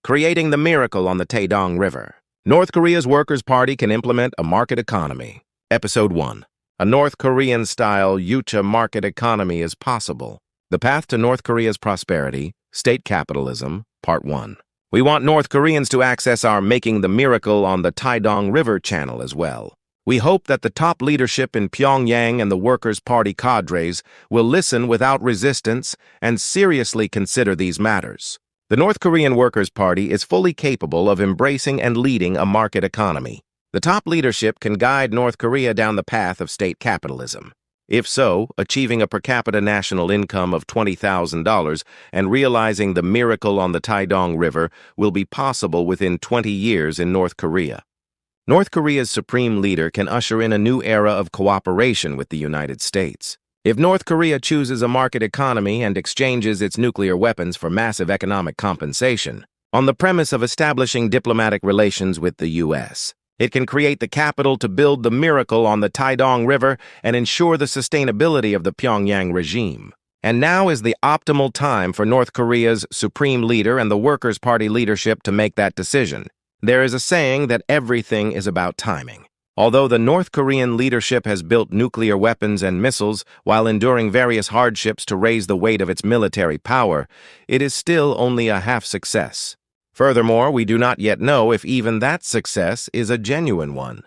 Creating the miracle on the Taedong River. North Korea's Workers' Party can implement a market economy. Episode 1. A North Korean-style Yucha market economy is possible. The path to North Korea's prosperity, state capitalism, Part 1. We want North Koreans to access our Making the Miracle on the Taedong River channel as well. We hope that the top leadership in Pyongyang and the Workers' Party cadres will listen without resistance and seriously consider these matters. The North Korean Workers' Party is fully capable of embracing and leading a market economy. The top leadership can guide North Korea down the path of state capitalism. If so, achieving a per capita national income of $20,000 and realizing the miracle on the Taedong River will be possible within 20 years in North Korea. North Korea's supreme leader can usher in a new era of cooperation with the United States. If North Korea chooses a market economy and exchanges its nuclear weapons for massive economic compensation, on the premise of establishing diplomatic relations with the U.S., it can create the capital to build the miracle on the Taedong River and ensure the sustainability of the Pyongyang regime. And now is the optimal time for North Korea's supreme leader and the Workers' Party leadership to make that decision. There is a saying that everything is about timing. Although the North Korean leadership has built nuclear weapons and missiles while enduring various hardships to raise the weight of its military power, it is still only a half success. Furthermore, we do not yet know if even that success is a genuine one.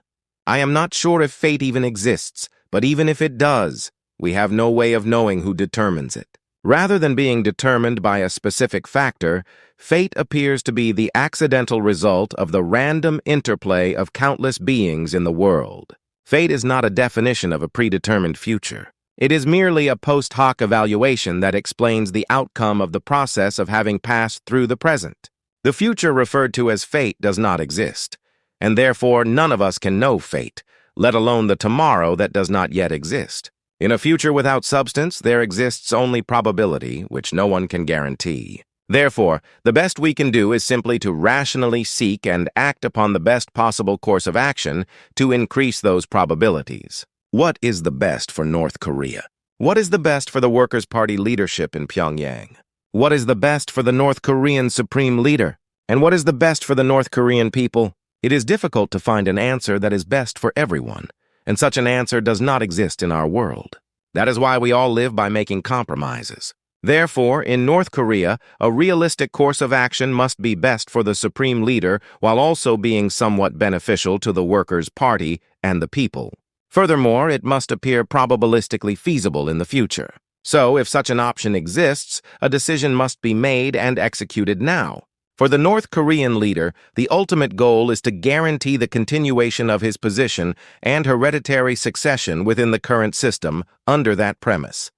I am not sure if fate even exists, but even if it does, we have no way of knowing who determines it. Rather than being determined by a specific factor, fate appears to be the accidental result of the random interplay of countless beings in the world. Fate is not a definition of a predetermined future. It is merely a post hoc evaluation that explains the outcome of the process of having passed through the present. The future referred to as fate does not exist, and therefore none of us can know fate, let alone the tomorrow that does not yet exist. In a future without substance, there exists only probability, which no one can guarantee. Therefore, the best we can do is simply to rationally seek and act upon the best possible course of action to increase those probabilities. What is the best for North Korea? What is the best for the Workers' Party leadership in Pyongyang? What is the best for the North Korean supreme leader? And what is the best for the North Korean people? It is difficult to find an answer that is best for everyone, and such an answer does not exist in our world. That is why we all live by making compromises. Therefore, in North Korea, a realistic course of action must be best for the supreme leader while also being somewhat beneficial to the Workers' Party and the people. Furthermore, it must appear probabilistically feasible in the future. So, if such an option exists, a decision must be made and executed now. For the North Korean leader, the ultimate goal is to guarantee the continuation of his position and hereditary succession within the current system under that premise.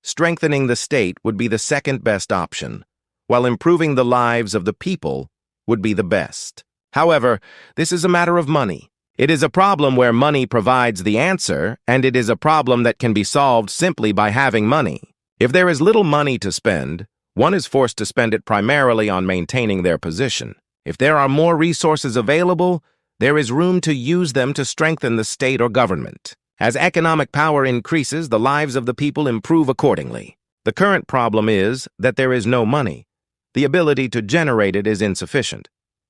Strengthening the state would be the second best option, while improving the lives of the people would be the best. However, this is a matter of money. It is a problem where money provides the answer, and it is a problem that can be solved simply by having money. If there is little money to spend, one is forced to spend it primarily on maintaining their position. If there are more resources available, there is room to use them to strengthen the state or government. As economic power increases, the lives of the people improve accordingly. The current problem is that there is no money. The ability to generate it is insufficient,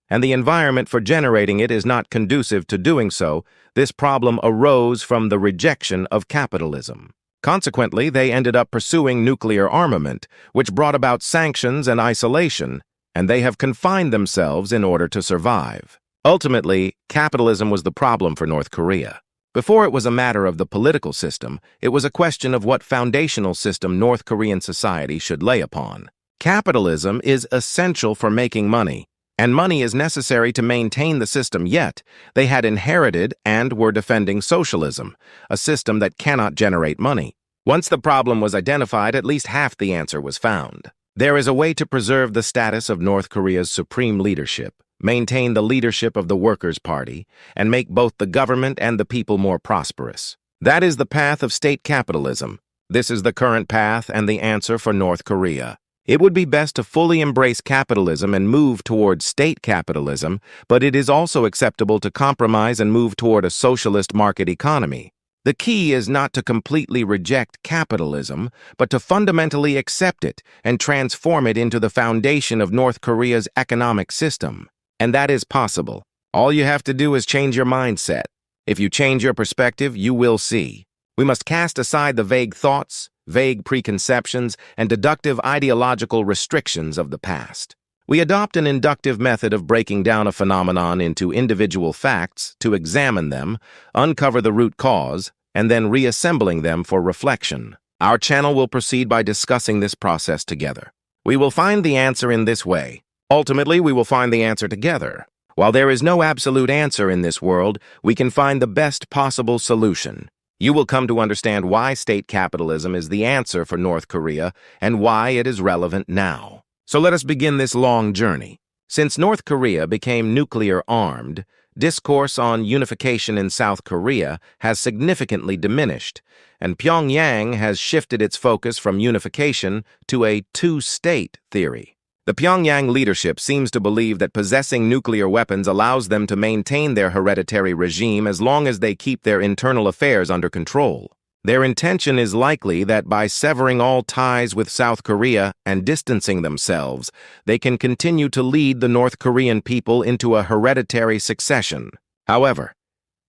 and the environment for generating it is not conducive to doing so. This problem arose from the rejection of capitalism. Consequently, they ended up pursuing nuclear armament, which brought about sanctions and isolation, and they have confined themselves in order to survive. Ultimately, capitalism was the problem for North Korea. Before it was a matter of the political system, it was a question of what foundational system North Korean society should lay upon. Capitalism is essential for making money, and money is necessary to maintain the system, yet they had inherited and were defending socialism, a system that cannot generate money. Once the problem was identified, at least half the answer was found. There is a way to preserve the status of North Korea's supreme leadership, maintain the leadership of the Workers' Party, and make both the government and the people more prosperous. That is the path of state capitalism. This is the current path and the answer for North Korea. It would be best to fully embrace capitalism and move toward state capitalism, but it is also acceptable to compromise and move toward a socialist market economy. The key is not to completely reject capitalism, but to fundamentally accept it and transform it into the foundation of North Korea's economic system. And that is possible. All you have to do is change your mindset. If you change your perspective, you will see. We must cast aside the vague thoughts, vague preconceptions, and deductive ideological restrictions of the past. We adopt an inductive method of breaking down a phenomenon into individual facts to examine them, uncover the root cause, and then reassembling them for reflection. Our channel will proceed by discussing this process together. We will find the answer in this way. Ultimately, we will find the answer together. While there is no absolute answer in this world, we can find the best possible solution. You will come to understand why state capitalism is the answer for North Korea and why it is relevant now. So let us begin this long journey. Since North Korea became nuclear-armed, discourse on unification in South Korea has significantly diminished, and Pyongyang has shifted its focus from unification to a two-state theory. The Pyongyang leadership seems to believe that possessing nuclear weapons allows them to maintain their hereditary regime as long as they keep their internal affairs under control. Their intention is likely that by severing all ties with South Korea and distancing themselves, they can continue to lead the North Korean people into a hereditary succession. However,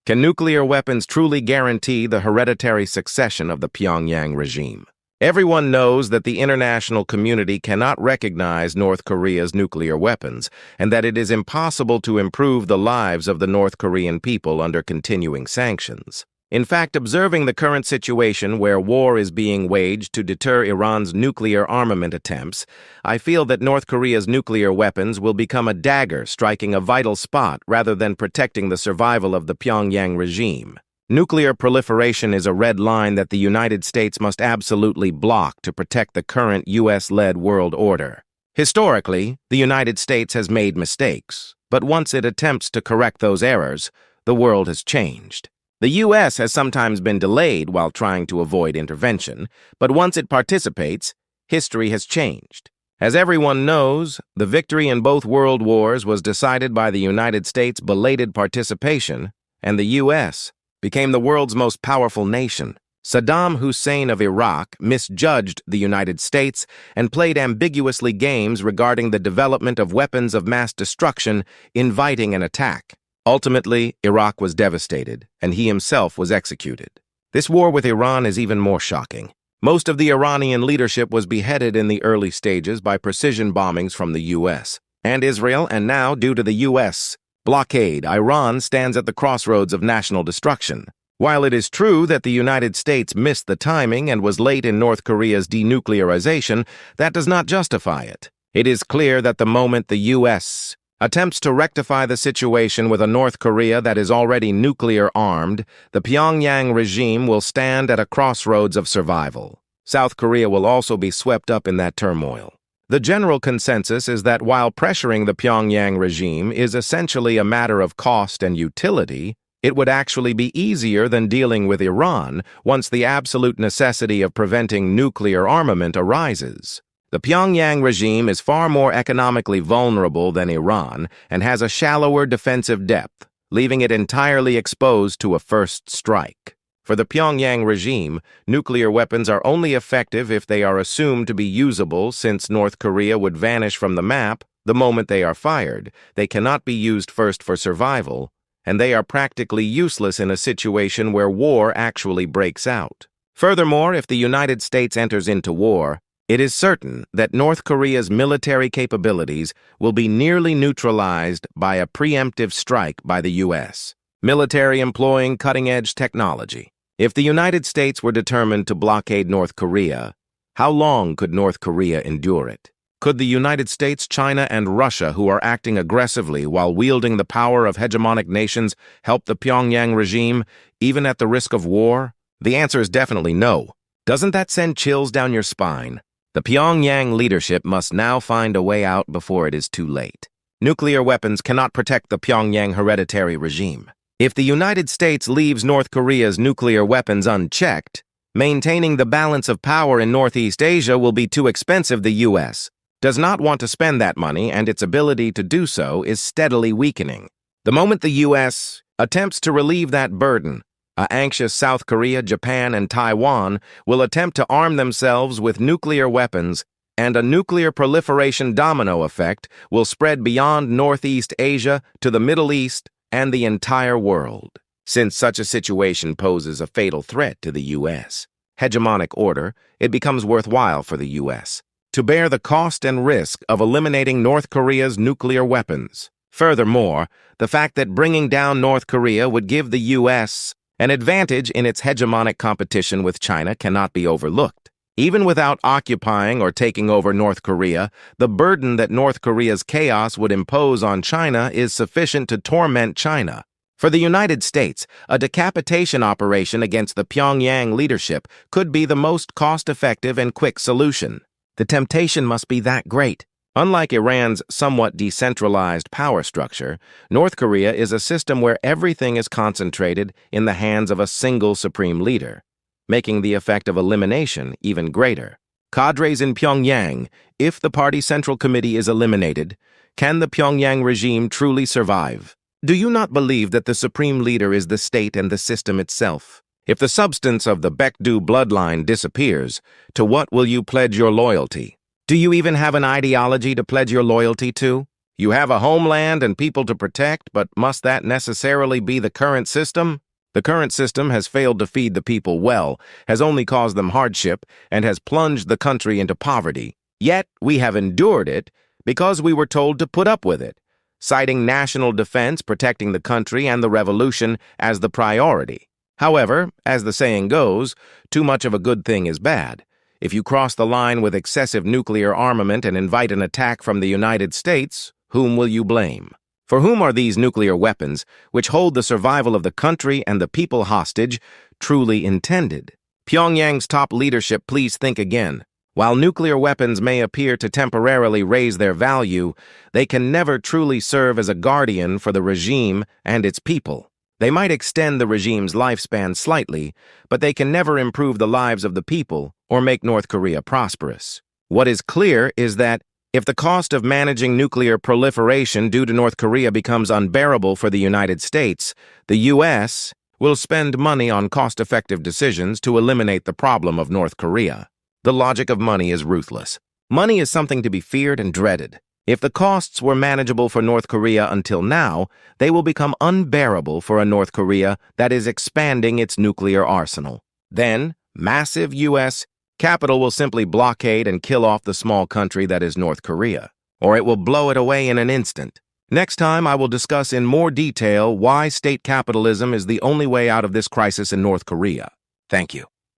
can nuclear weapons truly guarantee the hereditary succession of the Pyongyang regime? Everyone knows that the international community cannot recognize North Korea's nuclear weapons, and that it is impossible to improve the lives of the North Korean people under continuing sanctions. In fact, observing the current situation where war is being waged to deter Iran's nuclear armament attempts, I feel that North Korea's nuclear weapons will become a dagger striking a vital spot rather than protecting the survival of the Pyongyang regime. Nuclear proliferation is a red line that the United States must absolutely block to protect the current U.S.-led world order. Historically, the United States has made mistakes, but once it attempts to correct those errors, the world has changed. The U.S. has sometimes been delayed while trying to avoid intervention, but once it participates, history has changed. As everyone knows, the victory in both world wars was decided by the United States' belated participation, and the U.S. became the world's most powerful nation. Saddam Hussein of Iraq misjudged the United States and played ambiguously games regarding the development of weapons of mass destruction, inviting an attack. Ultimately, Iraq was devastated, and he himself was executed. This war with Iran is even more shocking. Most of the Iranian leadership was beheaded in the early stages by precision bombings from the U.S. and Israel, and now, due to the U.S. blockade, Iran stands at the crossroads of national destruction. While it is true that the United States missed the timing and was late in North Korea's denuclearization, that does not justify it. It is clear that the moment the U.S. attempts to rectify the situation with a North Korea that is already nuclear-armed, the Pyongyang regime will stand at a crossroads of survival. South Korea will also be swept up in that turmoil. The general consensus is that while pressuring the Pyongyang regime is essentially a matter of cost and utility, it would actually be easier than dealing with Iran once the absolute necessity of preventing nuclear armament arises. The Pyongyang regime is far more economically vulnerable than Iran and has a shallower defensive depth, leaving it entirely exposed to a first strike. For the Pyongyang regime, nuclear weapons are only effective if they are assumed to be usable, since North Korea would vanish from the map the moment they are fired. They cannot be used first for survival, and they are practically useless in a situation where war actually breaks out. Furthermore, if the United States enters into war, it is certain that North Korea's military capabilities will be nearly neutralized by a preemptive strike by the U.S. military employing cutting-edge technology. If the United States were determined to blockade North Korea, how long could North Korea endure it? Could the United States, China, and Russia, who are acting aggressively while wielding the power of hegemonic nations, help the Pyongyang regime, even at the risk of war? The answer is definitely no. Doesn't that send chills down your spine? The Pyongyang leadership must now find a way out before it is too late. Nuclear weapons cannot protect the Pyongyang hereditary regime. If the United States leaves North Korea's nuclear weapons unchecked, maintaining the balance of power in Northeast Asia will be too expensive. The U.S. does not want to spend that money, and its ability to do so is steadily weakening. The moment the U.S. attempts to relieve that burden, A anxious South Korea, Japan, and Taiwan will attempt to arm themselves with nuclear weapons, and a nuclear proliferation domino effect will spread beyond Northeast Asia to the Middle East and the entire world. Since such a situation poses a fatal threat to the U.S. hegemonic order, it becomes worthwhile for the U.S. to bear the cost and risk of eliminating North Korea's nuclear weapons. Furthermore, the fact that bringing down North Korea would give the U.S. an advantage in its hegemonic competition with China cannot be overlooked. Even without occupying or taking over North Korea, the burden that North Korea's chaos would impose on China is sufficient to torment China. For the United States, a decapitation operation against the Pyongyang leadership could be the most cost-effective and quick solution. The temptation must be that great. Unlike Iran's somewhat decentralized power structure, North Korea is a system where everything is concentrated in the hands of a single supreme leader, making the effect of elimination even greater. Cadres in Pyongyang, if the Party Central Committee is eliminated, can the Pyongyang regime truly survive? Do you not believe that the supreme leader is the state and the system itself? If the substance of the Baekdu bloodline disappears, to what will you pledge your loyalty? Do you even have an ideology to pledge your loyalty to? You have a homeland and people to protect, but must that necessarily be the current system? The current system has failed to feed the people well, has only caused them hardship, and has plunged the country into poverty. Yet we have endured it because we were told to put up with it, citing national defense, protecting the country, and the revolution as the priority. However, as the saying goes, too much of a good thing is bad. If you cross the line with excessive nuclear armament and invite an attack from the United States, whom will you blame? For whom are these nuclear weapons, which hold the survival of the country and the people hostage, truly intended? Pyongyang's top leadership, please think again. While nuclear weapons may appear to temporarily raise their value, they can never truly serve as a guardian for the regime and its people. They might extend the regime's lifespan slightly, but they can never improve the lives of the people or make North Korea prosperous. What is clear is that if the cost of managing nuclear proliferation due to North Korea becomes unbearable for the United States, the U.S. will spend money on cost-effective decisions to eliminate the problem of North Korea. The logic of money is ruthless. Money is something to be feared and dreaded. If the costs were manageable for North Korea until now, they will become unbearable for a North Korea that is expanding its nuclear arsenal. Then, massive U.S. capital will simply blockade and kill off the small country that is North Korea, or it will blow it away in an instant. Next time, I will discuss in more detail why state capitalism is the only way out of this crisis in North Korea. Thank you.